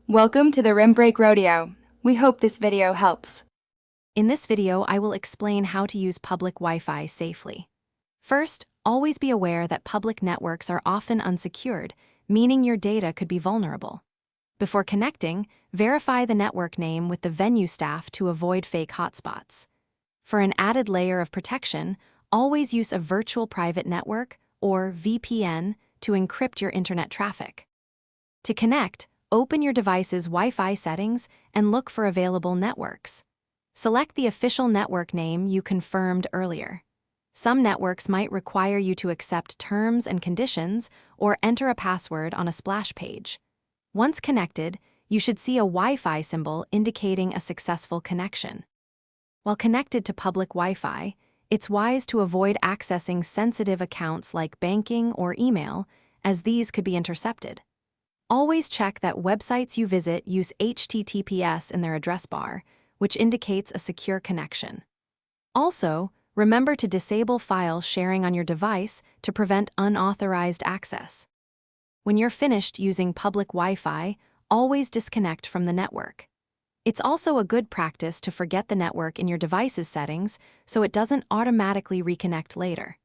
Welcome to the Rim Break Rodeo. We hope this video helps. In this video, I will explain how to use public Wi-Fi safely. First, always be aware that public networks are often unsecured, meaning your data could be vulnerable. Before connecting, verify the network name with the venue staff to avoid fake hotspots. For an added layer of protection, always use a virtual private network, or VPN, to encrypt your internet traffic. To connect, open your device's Wi-Fi settings and look for available networks. Select the official network name you confirmed earlier. Some networks might require you to accept terms and conditions or enter a password on a splash page. Once connected, you should see a Wi-Fi symbol indicating a successful connection. While connected to public Wi-Fi, it's wise to avoid accessing sensitive accounts like banking or email, as these could be intercepted. Always check that websites you visit use HTTPS in their address bar, which indicates a secure connection. Also, remember to disable file sharing on your device to prevent unauthorized access. When you're finished using public Wi-Fi, always disconnect from the network. It's also a good practice to forget the network in your device's settings so it doesn't automatically reconnect later.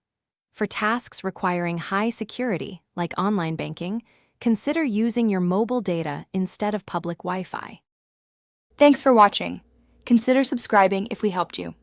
For tasks requiring high security, like online banking, consider using your mobile data instead of public Wi-Fi. Thanks for watching. Consider subscribing if we helped you.